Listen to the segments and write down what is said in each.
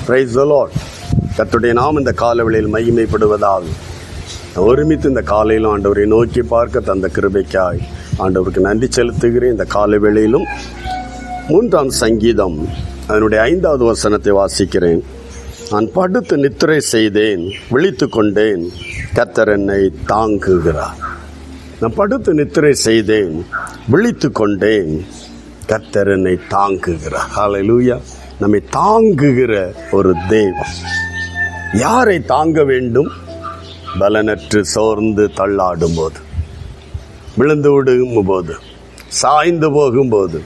Praise the Lord. கர்த்தருடைய நாமம் இந்த காலவெளியில் மகிமைப்படுவதால் ஒருமித்து இந்த காலையிலும் ஆண்டவரை நோக்கி பார்க்க தந்த கிருபைக்காய் ஆண்டவருக்கு நன்றி செலுத்துகிறேன். இந்த காலவேளையிலும் 3ஆம் சங்கீதம் அதனுடைய 5வது வசனத்தை வாசிக்கிறேன். நான் படுத்து நித்திரை செய்தேன், விழித்து கொண்டேன், கர்த்தர் என்னை தாங்குகிறார். நான் படுத்து நித்திரை செய்தேன், விழித்து கொண்டேன், கர்த்தர் என்னை தாங்குகிறார். ஹல்லேலூயா. நம்மை தாங்குகிற ஒரு தெய்வம். யாரை தாங்க வேண்டும்? பலனற்று சோர்ந்து தள்ளாடும் போது, விழுந்து விடுகும் போது, சாய்ந்து போகும்போது,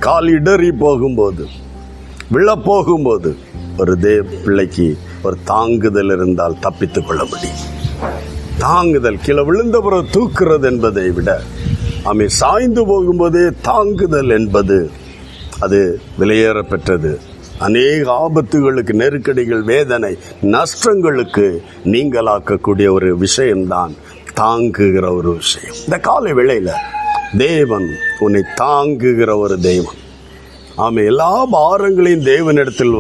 கால் இடறி போகும்போது, விழப்போகும்போது ஒரு பிள்ளைக்கு ஒரு தாங்குதல் இருந்தால் தப்பித்துக் கொள்ள முடியும். தாங்குதல் கீழே விழுந்த பிறகு தூக்குறது என்பதை விட சாய்ந்து போகும்போதே தாங்குதல் என்பது அது விலையேற பெற்றது. அநேக ஆபத்துகளுக்கு, நெருக்கடிகள், வேதனை, நஷ்டங்களுக்கு நீங்களாக்கக்கூடிய ஒரு விஷயம்தான் தாங்குகிற ஒரு விஷயம். இந்த காலை வேளையில தேவன் உன்னை தாங்குகிற ஒரு தெய்வம். எல்லா பாரங்களையும் தேவனிடத்தில்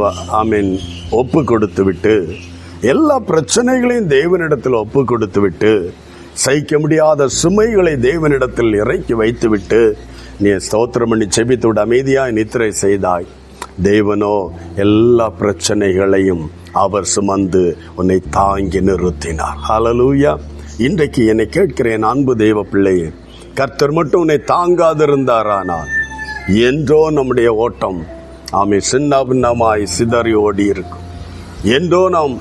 ஒப்பு கொடுத்து விட்டு, எல்லா பிரச்சனைகளையும் தேவனிடத்தில் ஒப்பு கொடுத்து விட்டு, சகிக்க முடியாத சுமைகளை தேவனிடத்தில் இறக்கி வைத்து விட்டு நீ ஸ்தோத்திரம் பண்ணி செபித்தோடு அமைதியாய் நித்திரை செய்தாய். தேவனோ எல்லா பிரச்சனைகளையும் அவர் சுமந்து உன்னை தாங்கி நிறுத்தினார். ஹல்லேலூயா. இன்றைக்கு என்னை கேட்கிறேன் அன்பு தெய்வ பிள்ளையே, கர்த்தர் மட்டும் உன்னை தாங்காதிருந்தாரானால் என்றோ நம்முடைய ஓட்டம் சின்ன பின்னமாய் சிதறி ஓடி இருக்கும். என்றோ நாம்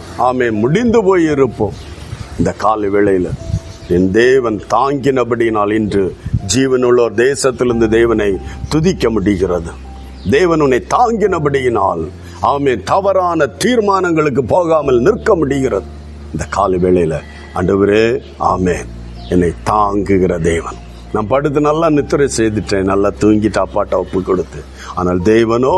முடிந்து போய் இருப்போம். இந்த கால வேளையில என் தேவன் தாங்கினபடினால் இன்று ஜீவனுள்ளோர் தேசத்திலிருந்து தேவனை துதிக்க முடிகிறது. தேவன் உன்னை தாங்கினபடியினால் தவறான தீர்மானங்களுக்கு போகாமல் நிற்க முடிகிறது. இந்த கால வேளையில ஆண்டவரே என்னை தாங்குகிற தேவன். நான் படுத்து நல்லா நித்திரை செய்துட்டேன், நல்லா தூங்கிட்டு அப்பாட்ட ஒப்பு கொடுத்து. ஆனால் தேவனோ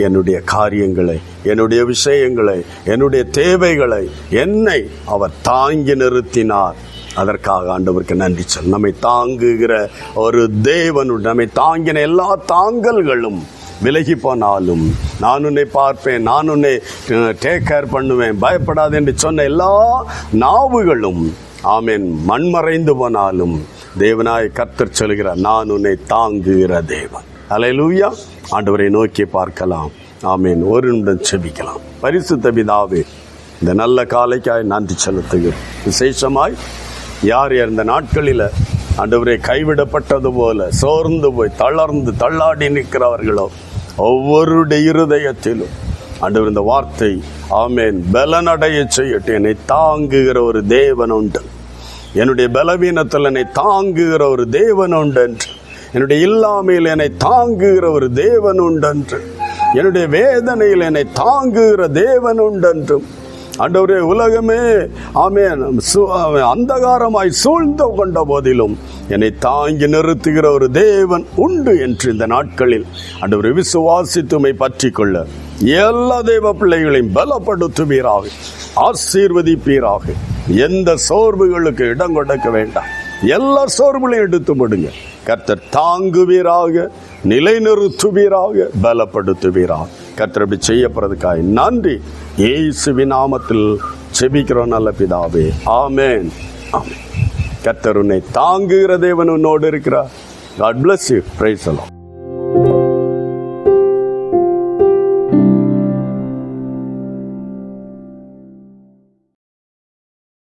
என்னுடைய காரியங்களை, என்னுடைய விஷயங்களை, என்னுடைய தேவைகளை என்னை அவர் தாங்கி நிறுத்தினார். அதற்காக ஆண்டவருக்கு நன்றி சொல். நம்மை தாங்குகிற ஒரு தேவன், நம்மை தாங்கின எல்லா தாங்கல்களும் விலகி போனாலும், நான் உன்னை பார்ப்பேன், நான் உன்னை டேக் கேர் பண்ணுவேன், பயப்படாது என்று சொன்ன எல்லா நாவுகளும் மண்மறைந்து போனாலும் தேவனாய் கர்த்தர் சொல்கிறார், நான் உன்னை தாங்குகிற தேவன். ஹல்லேலூயா. ஆண்டவரை நோக்கி பார்க்கலாம். ஒரு நிமிடம் செபிக்கலாம். பரிசுத்த பிதாவே, இந்த நல்ல காலைக்காய் நன்றி செலுத்துகிறேன். விசேஷமாய் யார் இந்த நாட்களில் ஆண்டவரை கைவிடப்பட்டது போல சோர்ந்து போய் தளர்ந்து தள்ளாடி நிற்கிறவர்களோ ஒவ்வொருடைய இருதயத்திலும் ஆண்டவர் இந்த வார்த்தை பலனடைய செய்யட்டும். என்னை தாங்குகிற ஒரு தேவன் உண்டு, என்னுடைய பலவீனத்தில் என்னை தாங்குகிற ஒரு தேவன் உண்டு என்று, என்னுடைய இல்லாமையில் என்னை தாங்குகிற ஒரு தேவன் உண்டு என்று, என்னுடைய வேதனையில் என்னை தாங்குகிற தேவன் உண்டு என்றும், ஆண்டவரே உலகமே அந்தகாரமாய் சூழ்ந்து கொண்ட போதிலும் என்னை தாங்கி நிறுத்துகிற ஒரு தேவன் உண்டு என்று இந்த நாட்களில் ஆண்டவரை விசுவாசித்துமை பற்றி கொள்ள எல்லா தேவ பிள்ளைகளையும் பலப்படுத்துவீராக, ஆசீர்வதிப்பீராக. எந்த சோர்வுகளுக்கு இடம் கொடுக்க வேண்டாம். எல்லா சோர்வுகளையும் எடுத்து விடுங்க. கர்த்தர் தாங்குவீராக, நிலைநிறுத்துவீராக, பலப்படுத்துவீராக. கர்த்தர் இப்படி செய்யப்படுறதுக்காக நன்றி. இயேசுவின் நாமத்தில் செபிக்கிறோம் நல்ல பிதாவே. ஆமென். கர்த்தர் உன்னை தாங்குகிற தேவன் உன்னோடு இருக்கிறார். God bless you. Praise the Lord.